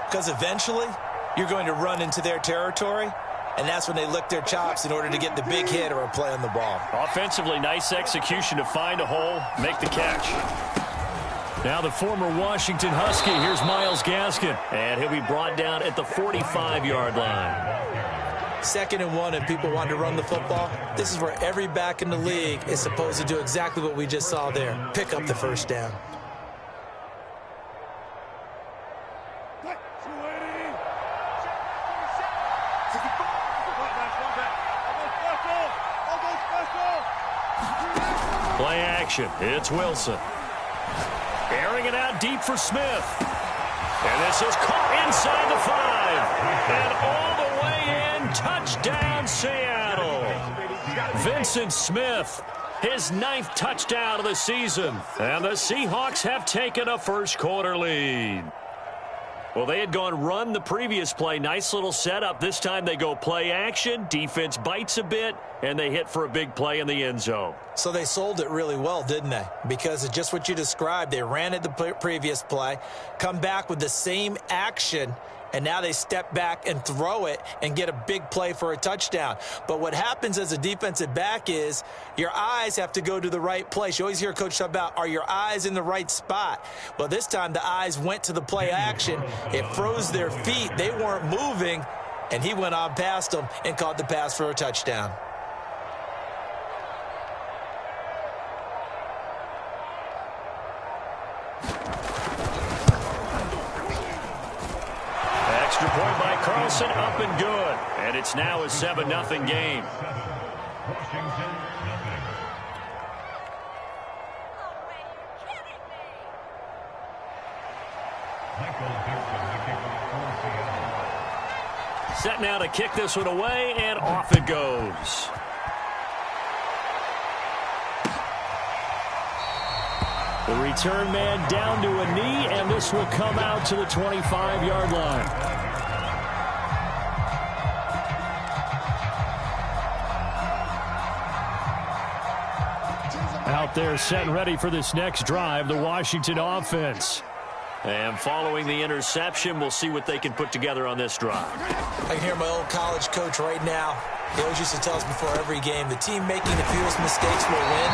Because eventually, you're going to run into their territory, and that's when they lick their chops in order to get the big hit or a play on the ball. Offensively, nice execution to find a hole, make the catch. Now the former Washington Husky, here's Myles Gaskin. And he'll be brought down at the 45-yard line. 2nd and 1, and people want to run the football. This is where every back in the league is supposed to do exactly what we just saw there. Pick up the first down. Play action. It's Wilson. Airing it out deep for Smith. And this is caught inside the 5. And all the way in. Touchdown, Seattle. Vincent Smith, his 9th touchdown of the season. And the Seahawks have taken a first-quarter lead. Well, they had gone run the previous play. Nice little setup. This time they go play action. Defense bites a bit, and they hit for a big play in the end zone. So they sold it really well, didn't they? Because of just what you described. They ran it the previous play, come back with the same action, and now they step back and throw it and get a big play for a touchdown. But what happens as a defensive back is your eyes have to go to the right place. You always hear Coach talk about, are your eyes in the right spot? Well, this time the eyes went to the play action. It froze their feet. They weren't moving, and he went on past them and caught the pass for a touchdown. Extra point by Carlson, up and good. And it's now a 7-0 game. Set now to kick this one away, and off it goes. The return man down to a knee, and this will come out to the 25-yard line. Out there set and ready for this next drive, the Washington offense. And following the interception, we'll see what they can put together on this drive. I can hear my old college coach right now. He always used to tell us before every game, the team making the fewest mistakes will win.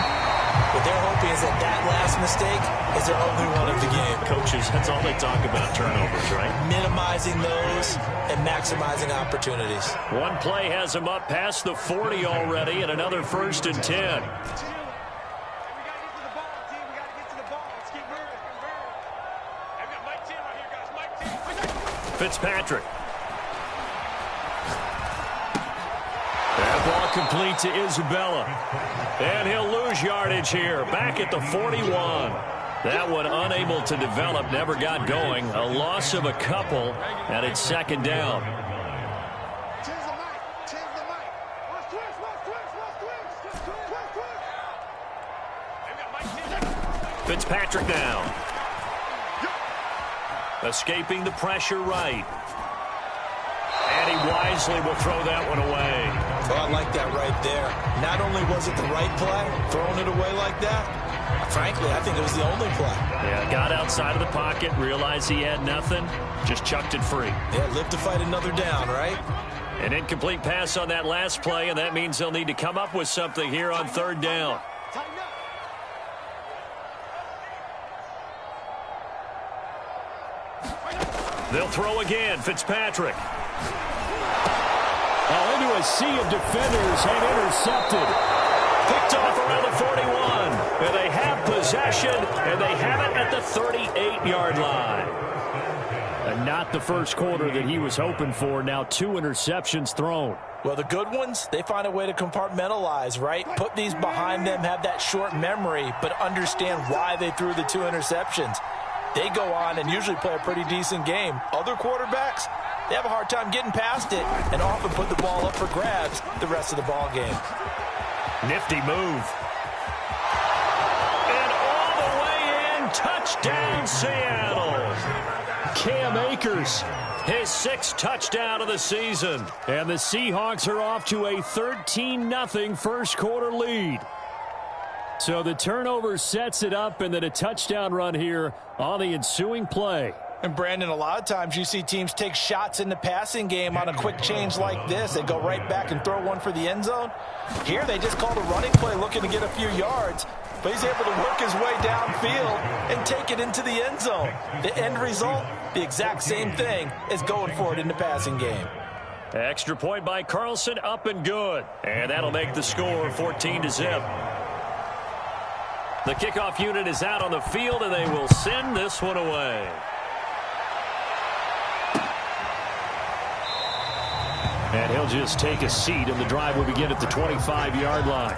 What they're hoping is that that last mistake is their only one of the game. Coaches, that's all they talk about, turnovers, right? Minimizing those and maximizing opportunities. One play has them up past the 40 already, and another 1st and 10. Fitzpatrick. That ball complete to Isabella. And he'll lose yardage here. Back at the 41. That one unable to develop, never got going. A loss of a couple, and it's 2nd down. Fitzpatrick now. Escaping the pressure right. And he wisely will throw that one away. Well, I like that right there. Not only was it the right play, throwing it away like that, frankly, I think it was the only play. Yeah, got outside of the pocket, realized he had nothing, just chucked it free. Yeah, live to fight another down, right? An incomplete pass on that last play, and that means they'll need to come up with something here on 3rd down. They'll throw again. Fitzpatrick. Into a sea of defenders and intercepted. Picked off around the 41. And they have possession, and they have it at the 38-yard line. And not the first quarter that he was hoping for. Now 2 interceptions thrown. Well, the good ones, they find a way to compartmentalize, right? Put these behind them, have that short memory, but understand why they threw the 2 interceptions. They go on and usually play a pretty decent game. Other quarterbacks, they have a hard time getting past it and often put the ball up for grabs the rest of the ball game. Nifty move. And all the way in, touchdown Seattle. Cam Akers, his 6th touchdown of the season. And the Seahawks are off to a 13-0 first quarter lead. So the turnover sets it up, and then a touchdown run here on the ensuing play. And Brandon, a lot of times you see teams take shots in the passing game on a quick change like this. They go right back and throw one for the end zone. Here they just called a running play looking to get a few yards, but he's able to work his way downfield and take it into the end zone. The end result, the exact same thing as going for it in the passing game. Extra point by Carlson, up and good. And that'll make the score 14-0. The kickoff unit is out on the field, and they will send this one away. And he'll just take a seat, and the drive will begin at the 25-yard line.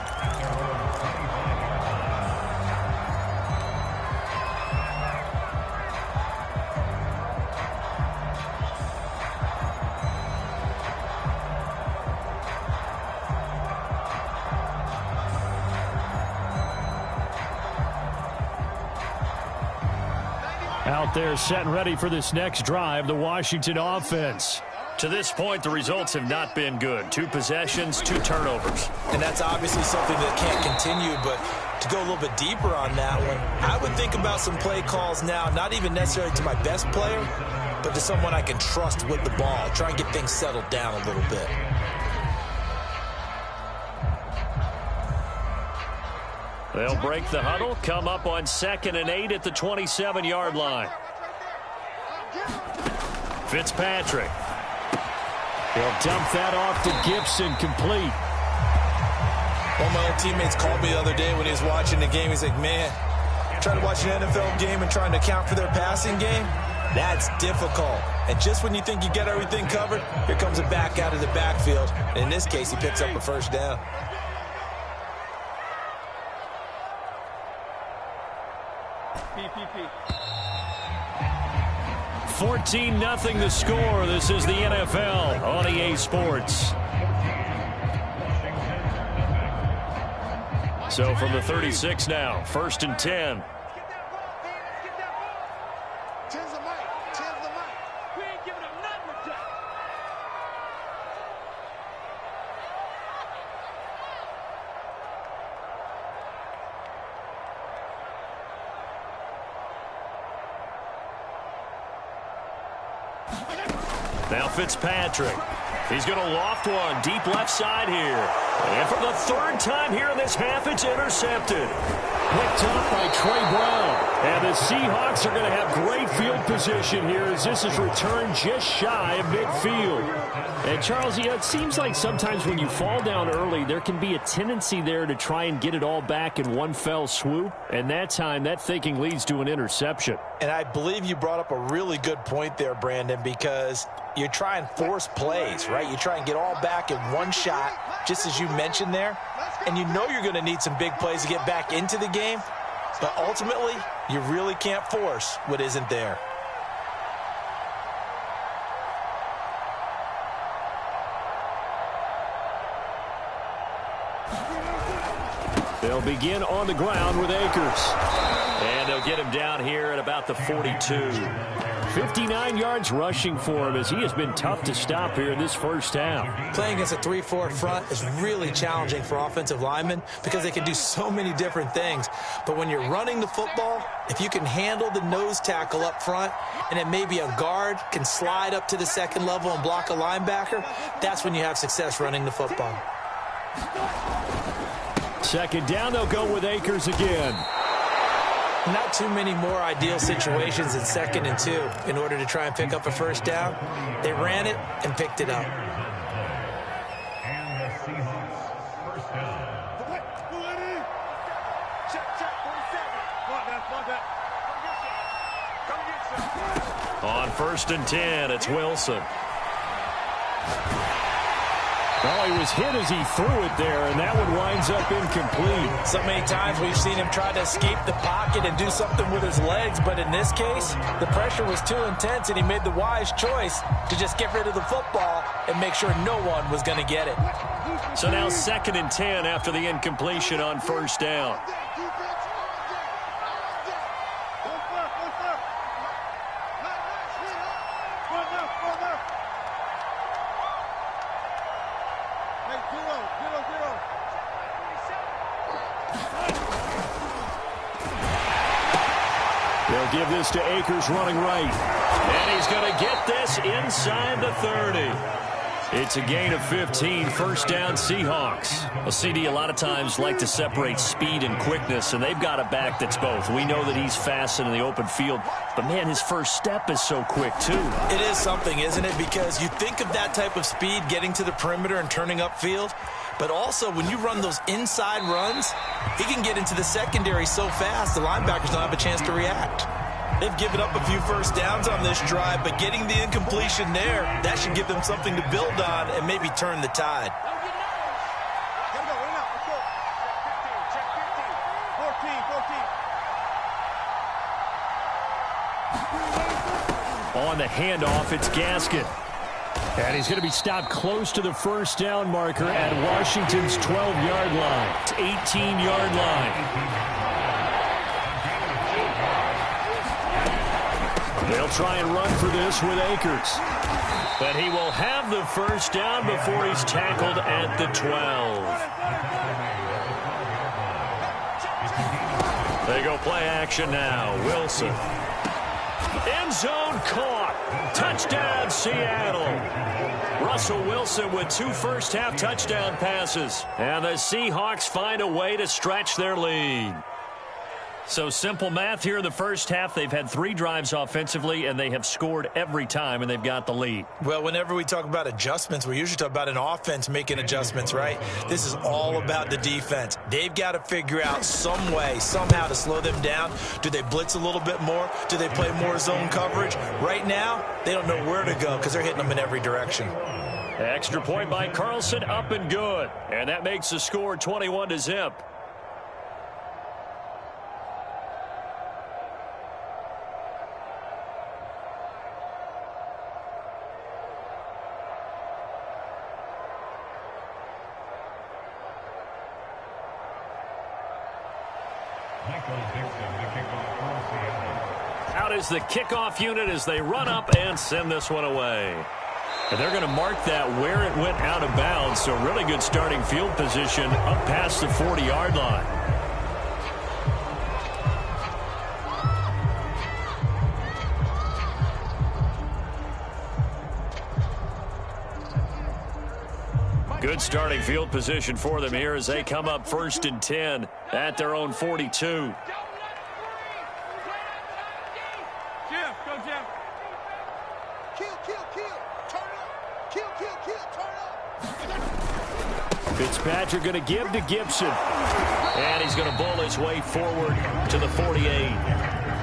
Out there set and ready for this next drive, the Washington offense. To this point, the results have not been good. 2 possessions, 2 turnovers. And that's obviously something that can't continue, but to go a little bit deeper on that one, I would think about some play calls now, not even necessarily to my best player, but to someone I can trust with the ball. Try and get things settled down a little bit. They'll break the huddle, come up on 2nd and 8 at the 27-yard line. Fitzpatrick. He'll dump that off to Gibson, complete. One of my old teammates called me the other day when he was watching the game. He's like, man, trying to watch an NFL game and trying to account for their passing game, that's difficult. And just when you think you get everything covered, here comes a back out of the backfield. And in this case, he picks up a first down. 14-0 the score. This is the NFL on EA Sports. So from the 36 now, 1st and 10. Now Fitzpatrick. He's going to loft one deep left side here. And for the 3rd time here in this half, it's intercepted. Picked up by Trey Brown. And the Seahawks are going to have great field position here as this is returned just shy of midfield. And Charles, it seems like sometimes when you fall down early, there can be a tendency there to try and get it all back in one fell swoop. And that time, that thinking leads to an interception. And I believe you brought up a really good point there, Brandon, because you try and force plays, right? You try and get all back in one shot, just as you mentioned there. And you know you're going to need some big plays to get back into the game. But ultimately, you really can't force what isn't there. They'll begin on the ground with Akers. And they'll get him down here at about the 42. 59 yards rushing for him as he has been tough to stop here in this first half. Playing against a 3-4 front is really challenging for offensive linemen because they can do so many different things. But when you're running the football, if you can handle the nose tackle up front and then maybe a guard can slide up to the 2nd level and block a linebacker, that's when you have success running the football. 2nd down, they'll go with Akers again. Not too many more ideal situations than 2nd and 2 in order to try and pick up a first down. They ran it and picked it up. And the Seahawks first down. On 1st and 10, it's Wilson. Well, he was hit as he threw it there, and that one winds up incomplete. So many times we've seen him try to escape the pocket and do something with his legs, but in this case, the pressure was too intense, and he made the wise choice to just get rid of the football and make sure no one was going to get it. So now 2nd and 10 after the incompletion on 1st down. They'll give this to Akers running right. And he's going to get this inside the 30. It's a gain of 15, first down Seahawks. Well, CD, a lot of times like to separate speed and quickness, and they've got a back that's both. We know that he's fast in the open field, but, man, his first step is so quick, too. It is something, isn't it? Because you think of that type of speed getting to the perimeter and turning upfield, but also when you run those inside runs, he can get into the secondary so fast the linebackers don't have a chance to react. They've given up a few first downs on this drive, but getting the incompletion there, that should give them something to build on and maybe turn the tide. On the handoff, it's Gaskin. And he's going to be stopped close to the first down marker at Washington's 12-yard line. It's 18-yard line. They'll try and run for this with Akers. But he will have the first down before he's tackled at the 12. They go play action now. Wilson. End zone caught. Touchdown, Seattle. Russell Wilson with 2 first-half touchdown passes. And the Seahawks find a way to stretch their lead. So simple math here in the first half. They've had 3 drives offensively, and they have scored every time, and they've got the lead. Well, whenever we talk about adjustments, we usually talk about an offense making adjustments, right? This is all about the defense. They've got to figure out some way, somehow to slow them down. Do they blitz a little bit more? Do they play more zone coverage? Right now, they don't know where to go because they're hitting them in every direction. Extra point by Carlson, up and good. And that makes the score 21-0. Out is the kickoff unit as they run up and send this one away. And they're going to mark that where it went out of bounds. So really good starting field position up past the 40-yard line. Good starting field position for them here as they come up 1st and 10 at their own 42. Fitzpatrick going to give to Gibson. And he's going to bowl his way forward to the 48.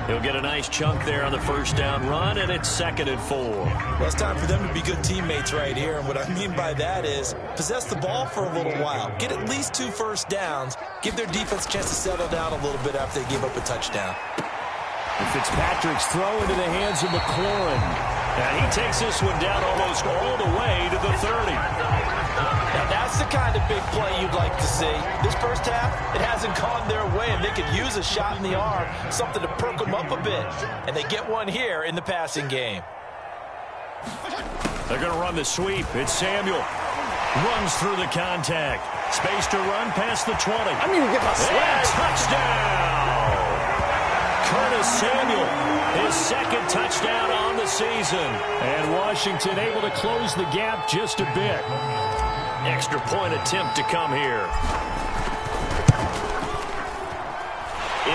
He'll get a nice chunk there on the first down run, and it's 2nd and 4. Well, it's time for them to be good teammates right here. And what I mean by that is possess the ball for a little while. Get at least 2 first downs. Give their defense a chance to settle down a little bit after they give up a touchdown. And Fitzpatrick's throw into the hands of McLaurin. And he takes this one down almost all the way to the 30. Now, that's the kind of big play you'd like to see. This first half, it hasn't gone their way, and they could use a shot in the arm, something to perk them up a bit. And they get one here in the passing game. They're going to run the sweep. It's Samuel. Runs through the contact. Space to run past the 20. I need to get my swag. Touchdown! Curtis Samuel, his 2nd touchdown on the season. And Washington able to close the gap just a bit. Extra point attempt to come here.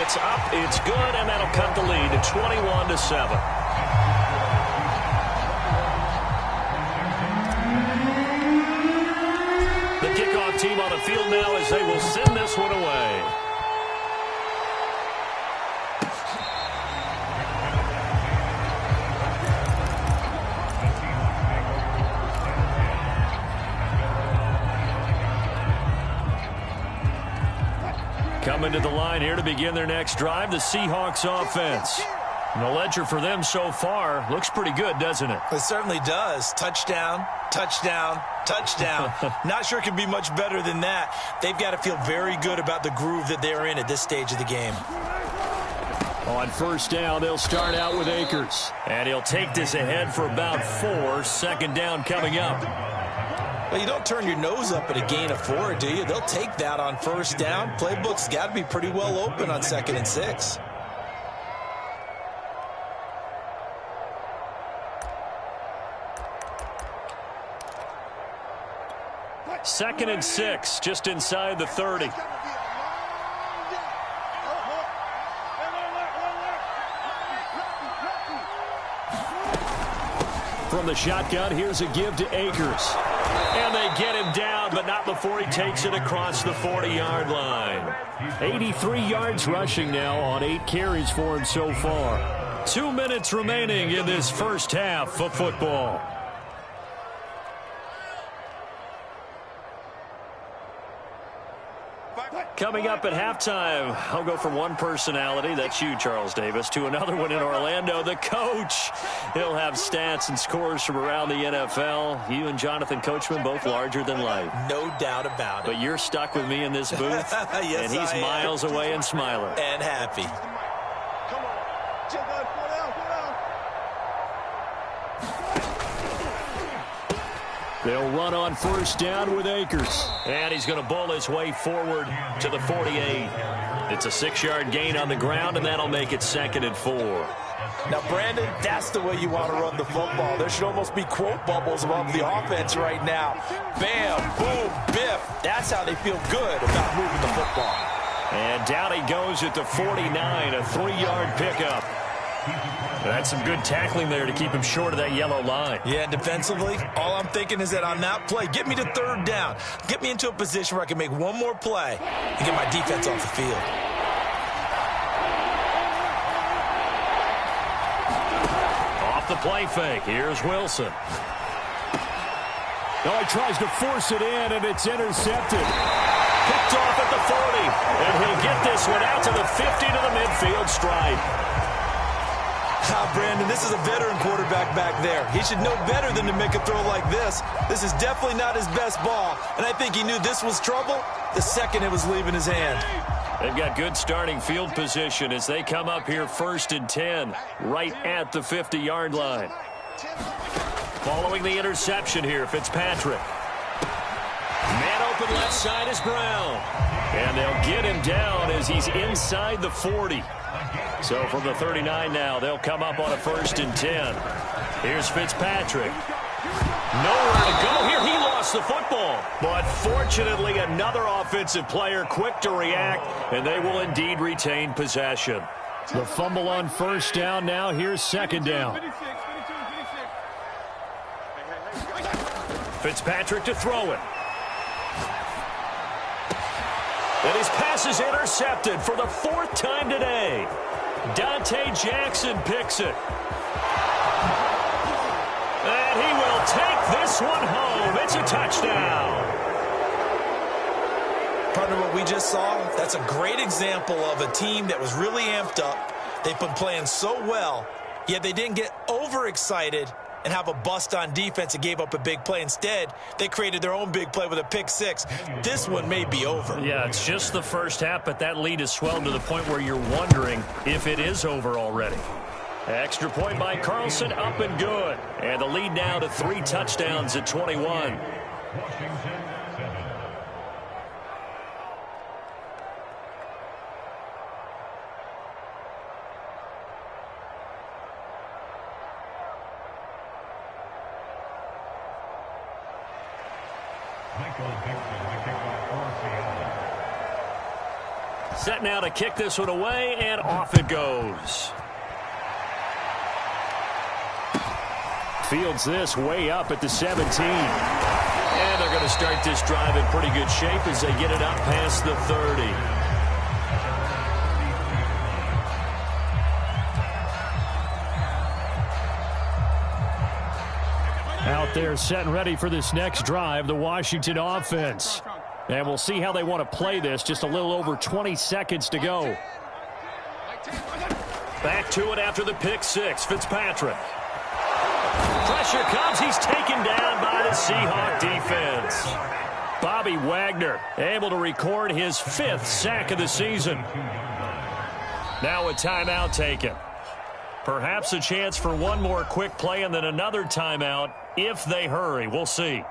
It's up, it's good, and that'll cut the lead to 21-7. The kickoff team on the field now as they will send this one away. Coming to the line here to begin their next drive, the Seahawks offense. And the ledger for them so far looks pretty good, doesn't it? It certainly does. Touchdown, touchdown, touchdown. Not sure it can be much better than that. They've got to feel very good about the groove that they're in at this stage of the game. On first down, they'll start out with Akers. And he'll take this ahead for about 4. 2nd down coming up. Well, you don't turn your nose up at a gain of 4, do you? They'll take that on first down. Playbook's got to be pretty well open on 2nd and 6. 2nd and 6, just inside the 30. From the shotgun, here's a give to Akers. And they get him down, but not before he takes it across the 40-yard line. 83 yards rushing now on 8 carries for him so far. 2 minutes remaining in this first half of football. Coming up at halftime, I'll go from one personality, that's you, Charles Davis, to another one in Orlando, the coach. He'll have stats and scores from around the NFL. You and Jonathan Coachman both larger than life. No doubt about it. But you're stuck with me in this booth, yes, and he's miles away and smiling. And happy. They'll run on first down with Akers. And he's going to bull his way forward to the 48. It's a 6-yard gain on the ground, and that'll make it 2nd and 4. Now, Brandon, that's the way you want to run the football. There should almost be quote bubbles above the offense right now. Bam, boom, biff. That's how they feel good about moving the football. And down he goes at the 49, a 3-yard pickup. That's some good tackling there to keep him short of that yellow line. Yeah, defensively, all I'm thinking is that on that play, get me to 3rd down. Get me into a position where I can make one more play and get my defense off the field. Off the play fake, here's Wilson. Oh, he tries to force it in, and it's intercepted. Picked off at the 40, and he'll get this one out to the 50 to the midfield stripe. Brandon, this is a veteran quarterback back there. He should know better than to make a throw like this. This is definitely not his best ball, and I think he knew this was trouble the second it was leaving his hand. They've got good starting field position as they come up here 1st and 10, right at the 50-yard line. Following the interception here, Fitzpatrick. Man open left side is Brown. And they'll get him down as he's inside the 40. So from the 39 now, they'll come up on a 1st and 10. Here's Fitzpatrick. Nowhere to go here. He lost the football. But fortunately, another offensive player quick to react, and they will indeed retain possession. The fumble on 1st down now. Here's 2nd down. Fitzpatrick to throw it. And his pass is intercepted for the 4th time today. Dante Jackson picks it. And he will take this one home. It's a touchdown. Partner, what we just saw, that's a great example of a team that was really amped up. They've been playing so well, yet they didn't get overexcited and have a bust on defense and gave up a big play. Instead, they created their own big play with a pick 6. This one may be over. Yeah, it's just the first half, but that lead has swelled to the point where you're wondering if it is over already. Extra point by Carlson, up and good. And the lead now to 3 touchdowns at 21. Set now to kick this one away, and off it goes. Fields this way up at the 17. And they're going to start this drive in pretty good shape as they get it up past the 30. Out there set and ready for this next drive, the Washington offense. And we'll see how they want to play this. Just a little over 20 seconds to go. Back to it after the pick 6. Fitzpatrick. Pressure comes. He's taken down by the Seahawk defense. Bobby Wagner able to record his 5th sack of the season. Now a timeout taken. Perhaps a chance for one more quick play and then another timeout if they hurry. We'll see.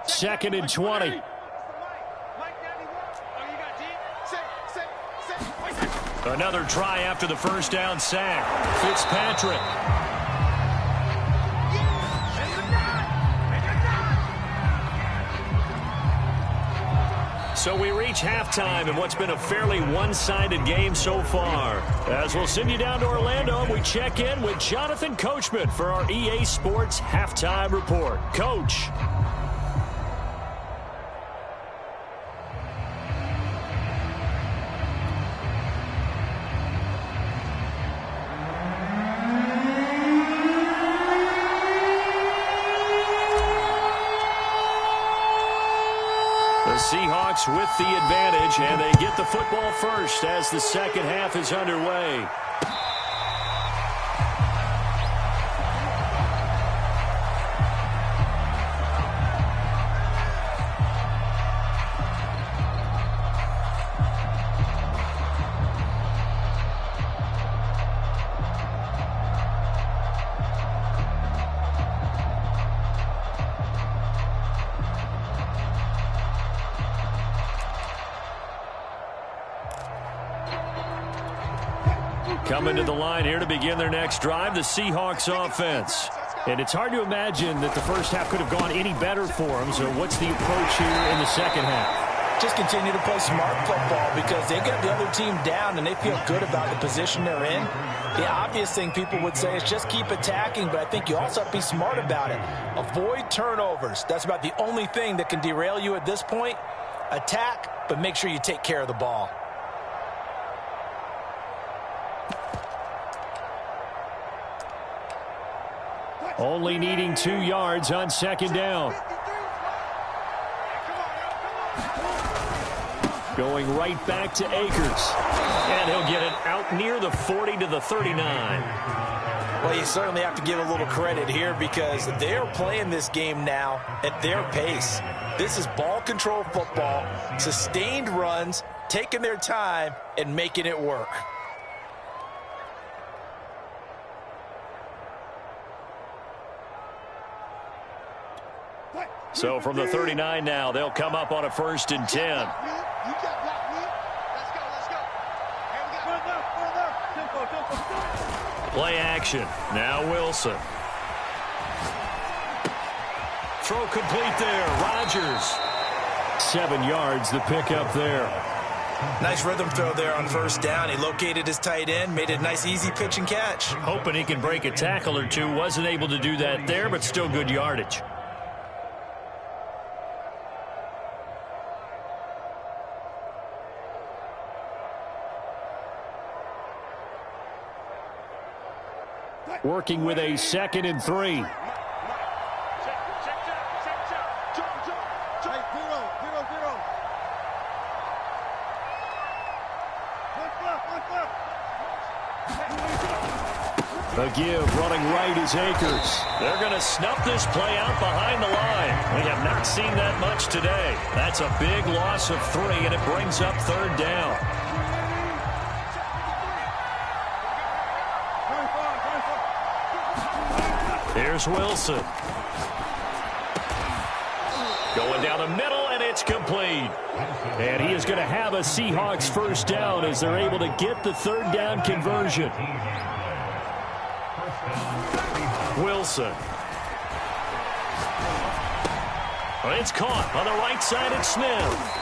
Second and 20. Another try after the first down sack. Fitzpatrick. So we reach halftime in what's been a fairly one-sided game so far. As we'll send you down to Orlando, we check in with Jonathan Coachman for our EA Sports Halftime Report. Coach. Seahawks with the advantage, and they get the football first as the second half is underway. Coming to the line here to begin their next drive, the Seahawks offense. And it's hard to imagine that the first half could have gone any better for them. So what's the approach here in the second half? Just continue to play smart football because they get the other team down and they feel good about the position they're in. The obvious thing people would say is just keep attacking, but I think you also have to be smart about it. Avoid turnovers. That's about the only thing that can derail you at this point. Attack, but make sure you take care of the ball. Only needing 2 yards on second down. Going right back to Akers. And he'll get it out near the 40 to the 39. Well, you certainly have to give a little credit here because they're playing this game now at their pace. This is ball control football, sustained runs, taking their time, and making it work. So from the 39 now, they'll come up on a 1st and 10. Play action. Now Wilson. Throw complete there. Rodgers. 7 yards, the pickup there. Nice rhythm throw there on 1st down. He located his tight end, made it a nice easy pitch and catch. Hoping he can break a tackle or two. Wasn't able to do that there, but still good yardage. Working with a 2nd and 3. The give running right is Akers. They're going to snuff this play out behind the line. We have not seen that much today. That's a big loss of 3, and it brings up 3rd down. Here's Wilson. Going down the middle, and it's complete. And he is going to have a Seahawks 1st down as they're able to get the 3rd down conversion. Wilson. It's caught on the right side of Smith.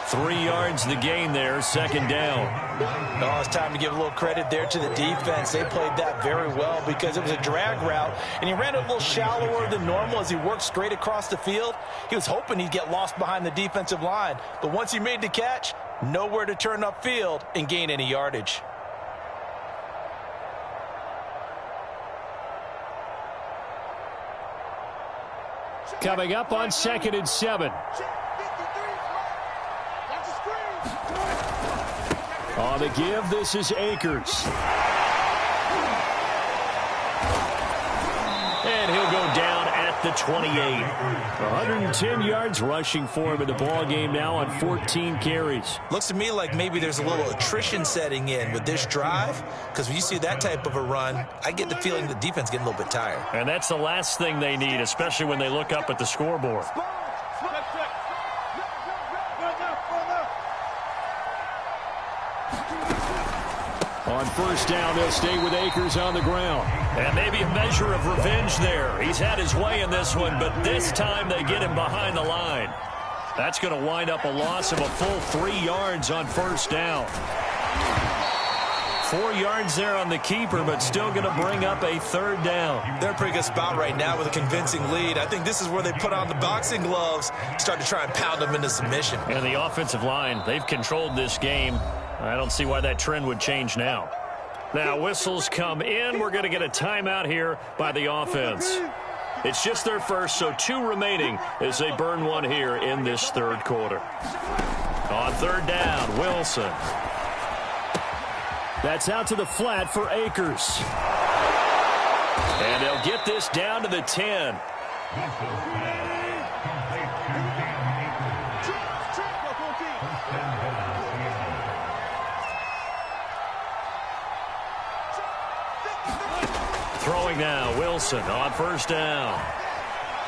3 yards the gain there, 2nd down. Oh, it's time to give a little credit there to the defense. They played that very well because it was a drag route, and he ran it a little shallower than normal as he worked straight across the field. He was hoping he'd get lost behind the defensive line, but once he made the catch, nowhere to turn upfield and gain any yardage. Coming up on 2nd and 7. On the give, this is Akers. And he'll go down at the 28. 110 yards rushing for him in the ball game now on 14 carries. Looks to me like maybe there's a little attrition setting in with this drive, because when you see that type of a run, I get the feeling the defense getting a little bit tired. And that's the last thing they need, especially when they look up at the scoreboard. On first down, they'll stay with Akers on the ground. And maybe a measure of revenge there. He's had his way in this one, but this time they get him behind the line. That's going to wind up a loss of a full 3 yards on first down. 4 yards there on the keeper, but still going to bring up a third down. They're in a pretty good spot right now with a convincing lead. I think this is where they put on the boxing gloves, start to try and pound them into submission. And the offensive line, they've controlled this game. I don't see why that trend would change now. Now, whistles come in. We're going to get a timeout here by the offense. It's just their first, so 2 remaining as they burn one here in this third quarter. On third down, Wilson. That's out to the flat for Akers. And they'll get this down to the 10. Throwing now, Wilson on first down.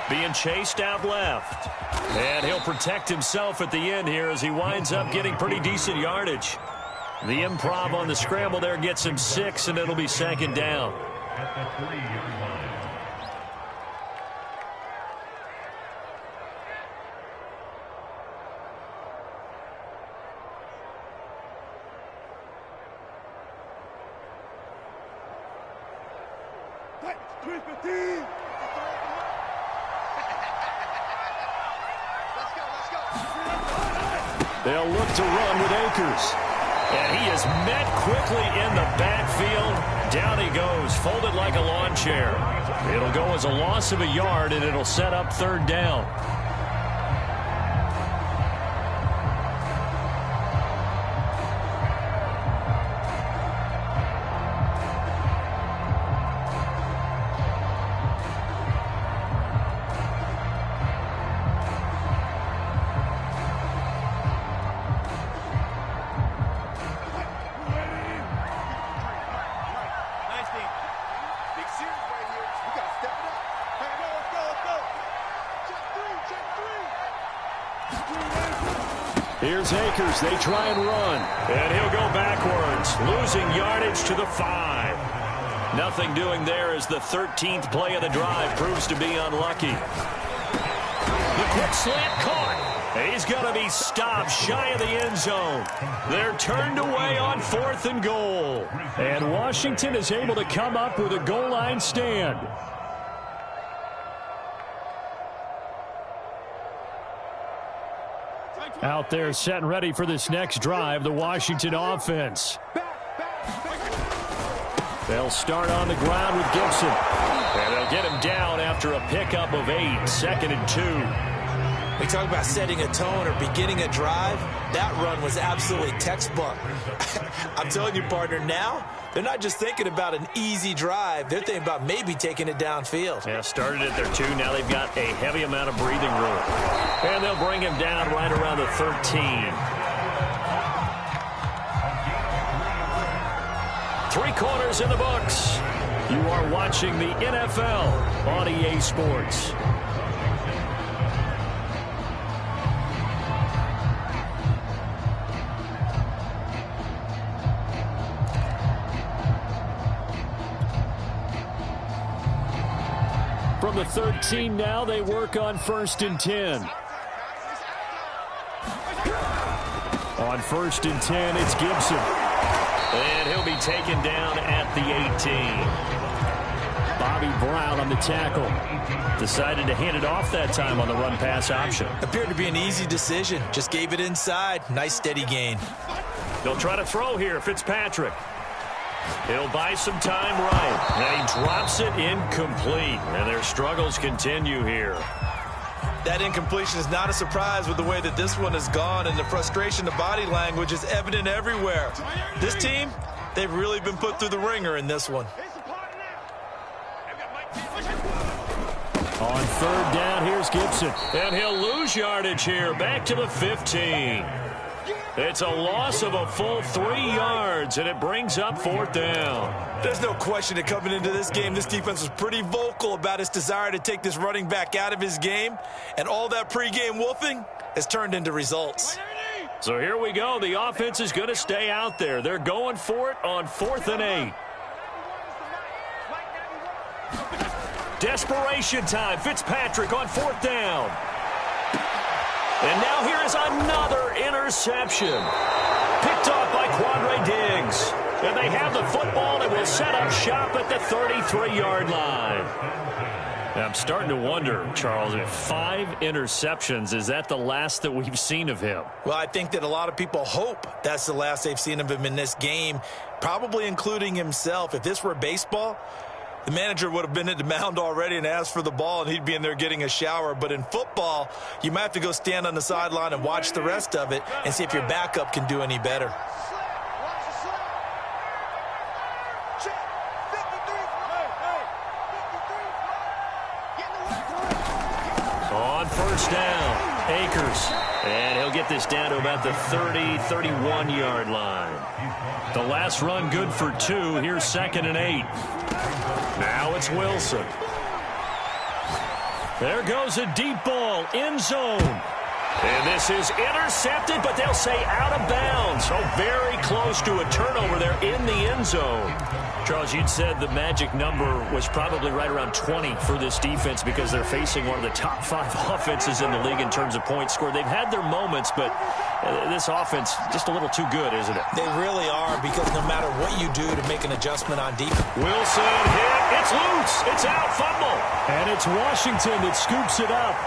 Being chased out left. And he'll protect himself at the end here as he winds up getting pretty decent yardage. The improv on the scramble there gets him 6, and it'll be second down. At the 3-yard line. They'll look to run with Akers. And he is met quickly in the backfield. Down he goes, folded like a lawn chair. It'll go as a loss of a yard, and it'll set up third down. Here's Akers. They try and run. And he'll go backwards, losing yardage to the 5. Nothing doing there as the 13th play of the drive proves to be unlucky. The quick slant caught. He's going to be stopped shy of the end zone. They're turned away on 4th and goal. And Washington is able to come up with a goal line stand. Out there set and ready for this next drive, the Washington offense. They'll start on the ground with Gibson. And they'll get him down after a pickup of 8, 2nd and 2. We talk about setting a tone or beginning a drive. That run was absolutely textbook. I'm telling you, partner, now they're not just thinking about an easy drive. They're thinking about maybe taking it downfield. Yeah, started at their 2. Now they've got a heavy amount of breathing room. And they'll bring him down right around the 13. 3 quarters in the books. You are watching the NFL on EA Sports. From the 13 now, they work on 1st and 10. On 1st and 10, it's Gibson. And he'll be taken down at the 18. Bobby Brown on the tackle. Decided to hand it off that time on the run-pass option. Appeared to be an easy decision. Just gave it inside. Nice steady gain. They'll try to throw here, Fitzpatrick. He'll buy some time right. And he drops it incomplete. And their struggles continue here. That incompletion is not a surprise with the way that this one has gone, and the frustration, the body language is evident everywhere. This team, they've really been put through the ringer in this one. On 3rd down, here's Gibson. And he'll lose yardage here, back to the 15. It's a loss of a full 3 yards, and it brings up 4th down. There's no question that coming into this game, this defense was pretty vocal about its desire to take this running back out of his game, and all that pregame wolfing has turned into results. So here we go. The offense is going to stay out there. They're going for it on 4th and 8. Desperation time. Fitzpatrick on 4th down. And now here is another interception. Picked off by Quandre Diggs. And they have the football and will set up shop at the 33-yard line. I'm starting to wonder, Charles, if 5 interceptions, is that the last that we've seen of him? Well, I think that a lot of people hope that's the last they've seen of him in this game, probably including himself. If this were baseball, the manager would have been at the mound already and asked for the ball, and he'd be in there getting a shower. But in football, you might have to go stand on the sideline and watch the rest of it and see if your backup can do any better. On 1st down, Akers. And he'll get this down to about the 30, 31-yard line. The last run good for 2. Here's 2nd and 8. Now it's Wilson. There goes a deep ball, end zone. And this is intercepted, but they'll say out of bounds. So very close to a turnover there in the end zone. Charles, you'd said the magic number was probably right around 20 for this defense because they're facing one of the top 5 offenses in the league in terms of points scored. They've had their moments, but this offense just a little too good, isn't it? They really are, because no matter what you do to make an adjustment on defense. Wilson hit. It's loose. It's out. Fumble. And it's Washington that scoops it up.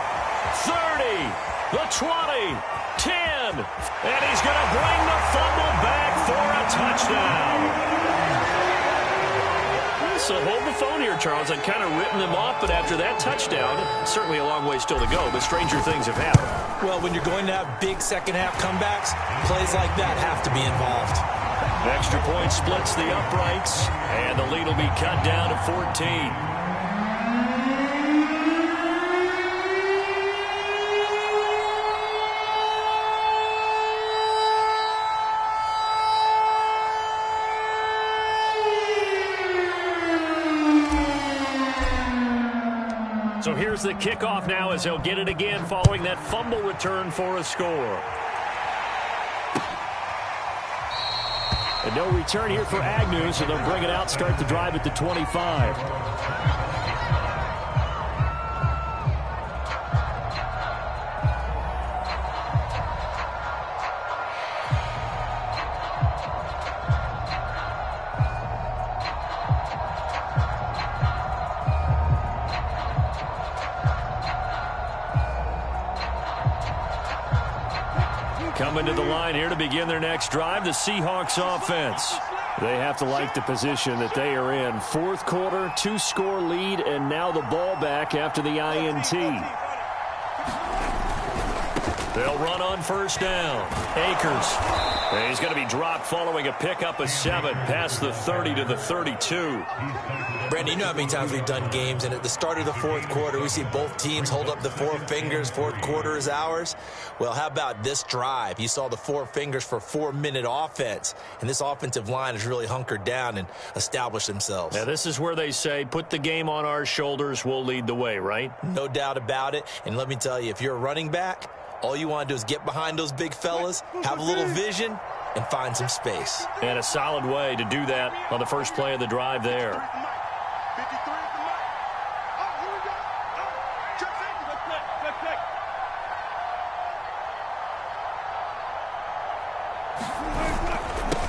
30. The 20. 10. And he's going to bring the fumble back for a touchdown. So hold the phone here, Charles. I'd kind of written them off, but after that touchdown, certainly a long way still to go, but stranger things have happened. Well, when you're going to have big second-half comebacks, plays like that have to be involved. Extra point splits the uprights, and the lead will be cut down to 14. So here's the kickoff now as he'll get it again following that fumble return for a score. And no return here for Agnew, so they'll bring it out, start the drive at the 25. Coming to the line here to begin their next drive, the Seahawks offense. They have to like the position that they are in. 4th quarter, 2-score lead, and now the ball back after the INT. They'll run on 1st down. Akers. And he's going to be dropped following a pickup of 7 past the 30 to the 32. Brandon, you know how many times we've done games, and at the start of the 4th quarter, we see both teams hold up the 4 fingers. 4th quarter is ours. Well, how about this drive? You saw the 4 fingers for 4-minute offense, and this offensive line has really hunkered down and established themselves. Now, this is where they say, put the game on our shoulders, we'll lead the way, right? No doubt about it. And let me tell you, if you're a running back, all you want to do is get behind those big fellas, have a little vision, and find some space. And a solid way to do that on the first play of the drive there.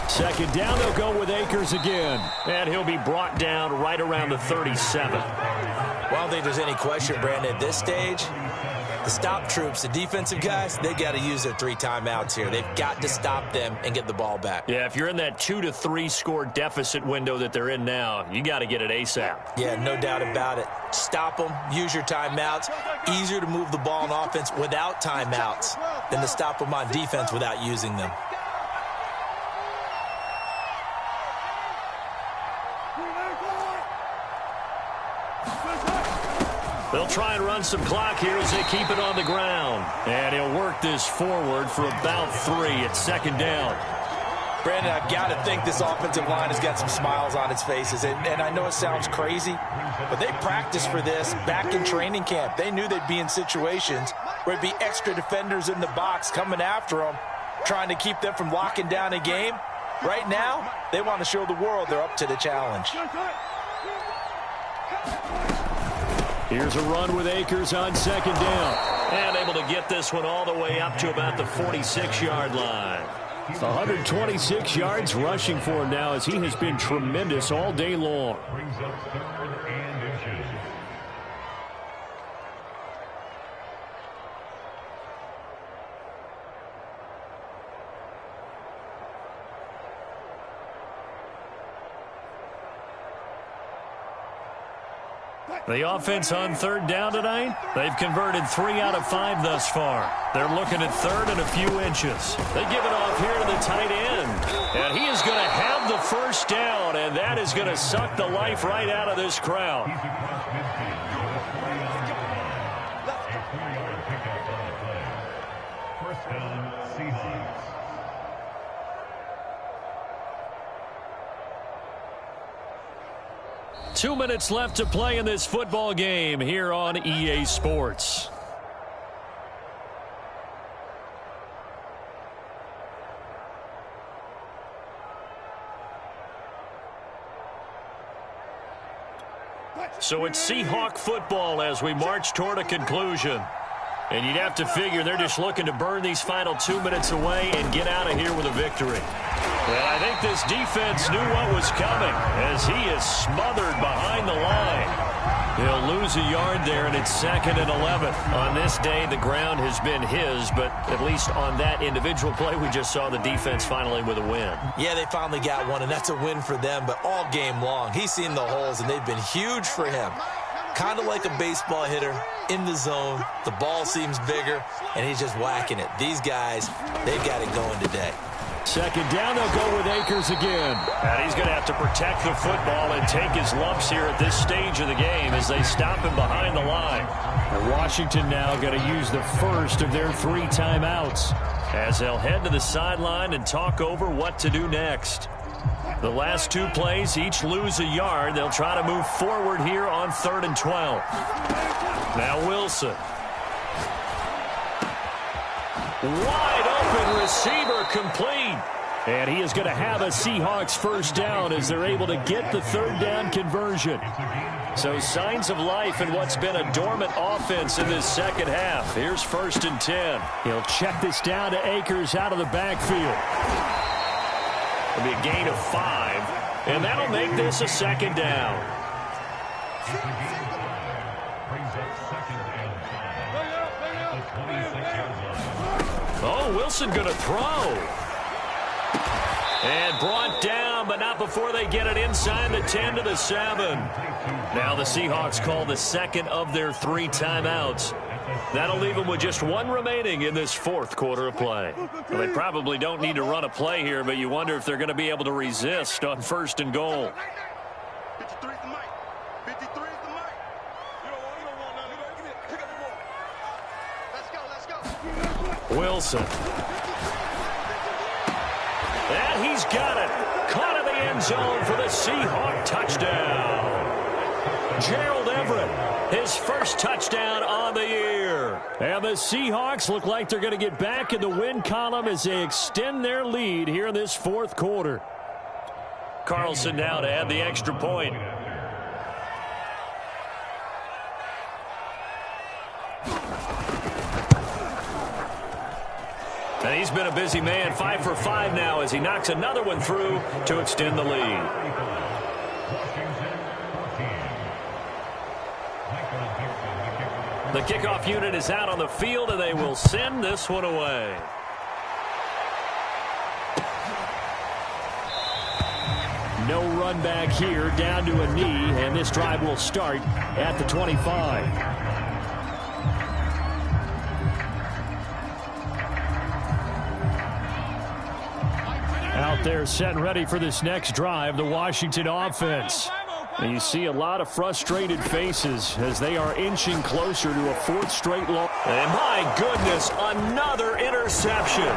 Second down, they'll go with Akers again. And he'll be brought down right around the 37. Well, I don't think there's any question, Brandon, at this stage, the stop troops, the defensive guys, they got to use their 3 timeouts here. They've got to stop them and get the ball back. Yeah, if you're in that 2 to 3 score deficit window that they're in now, you got to get it ASAP. Yeah, no doubt about it. Stop them, use your timeouts. Easier to move the ball on offense without timeouts than to stop them on defense without using them. They'll try and run some clock here as they keep it on the ground. And he'll work this forward for about 3 at 2nd down. Brandon, I've got to think this offensive line has got some smiles on its faces. And I know it sounds crazy, but they practiced for this back in training camp. They knew they'd be in situations where it'd be extra defenders in the box coming after them, trying to keep them from locking down a game. Right now, they want to show the world they're up to the challenge. Here's a run with Akers on second down. And able to get this one all the way up to about the 46-yard line. 126 yards rushing for him now as he has been tremendous all day long. Brings up 3rd and inches. The offense on 3rd down tonight, they've converted 3 out of 5 thus far. They're looking at 3rd and a few inches. They give it off here to the tight end. And he is going to have the first down, and that is going to suck the life right out of this crowd. He's across midfield with a 3-yard pickup. A 3-yard pickup on the play. First down, Seahawks. Two minutes left to play in this football game here on EA Sports. So it's Seahawk football as we march toward a conclusion. And you'd have to figure they're just looking to burn these final 2 minutes away and get out of here with a victory. Well, I think this defense knew what was coming as he is smothered behind the line. He'll lose a yard there, and it's 2nd and 11. On this day, the ground has been his, but at least on that individual play, we just saw the defense finally with a win. Yeah, they finally got one, and that's a win for them, but all game long, he's seen the holes, and they've been huge for him. Kind of like a baseball hitter in the zone. The ball seems bigger, and he's just whacking it. These guys, they've got it going today. Second down, they'll go with Akers again. And he's going to have to protect the football and take his lumps here at this stage of the game as they stop him behind the line. And Washington now going to use the first of their 3 timeouts as they'll head to the sideline and talk over what to do next. The last 2 plays each lose a yard. They'll try to move forward here on 3rd and 12. Now Wilson. Wide open receiver complete. And he is going to have a Seahawks first down as they're able to get the 3rd down conversion. So signs of life in what's been a dormant offense in this second half. Here's 1st and 10. He'll check this down to Akers out of the backfield. It'll be a gain of 5, and that'll make this a 2nd down. Brings up 2nd and 5 at the 26-yard line. Oh, Wilson going to throw. And brought down, but not before they get it inside the 10 to the 7. Now the Seahawks call the 2nd of their 3 timeouts. That'll leave them with just 1 remaining in this 4th quarter of play. Well, they probably don't need to run a play here, but you wonder if they're going to be able to resist on 1st and goal. 53 is the mic. 53 is the mic. You don't want none. Pick up the ball. Let's go. Wilson. And he's got it. Caught in the end zone for the Seahawk touchdown. Gerald Everett, his first touchdown on the year. And the Seahawks look like they're going to get back in the win column as they extend their lead here in this 4th quarter. Carlson now to add the extra point. And he's been a busy man, 5 for 5 now as he knocks another one through to extend the lead. The kickoff unit is out on the field, and they will send this one away. No run back here, down to a knee, and this drive will start at the 25. Out there set and ready for this next drive, the Washington offense. And you see a lot of frustrated faces as they are inching closer to a 4th straight loss. And my goodness, another interception.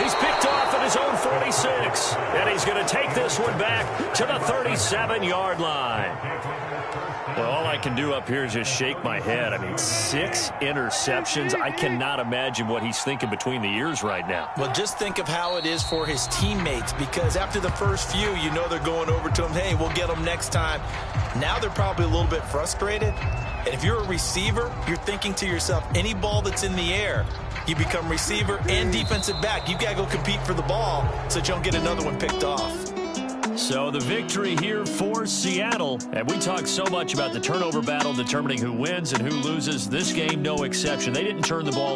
He's picked off at his own 46, and he's going to take this one back to the 37-yard line. Well, all I can do up here is just shake my head. I mean, 6 interceptions. I cannot imagine what he's thinking between the ears right now. Well, just think of how it is for his teammates, because after the first few, you know they're going over to him, hey, we'll get them next time. Now they're probably a little bit frustrated. And if you're a receiver, you're thinking to yourself, any ball that's in the air, you become receiver and defensive back. You've got to go compete for the ball so that you don't get another one picked off. So the victory here for Seattle. And we talk so much about the turnover battle determining who wins and who loses. This game, no exception. They didn't turn the ball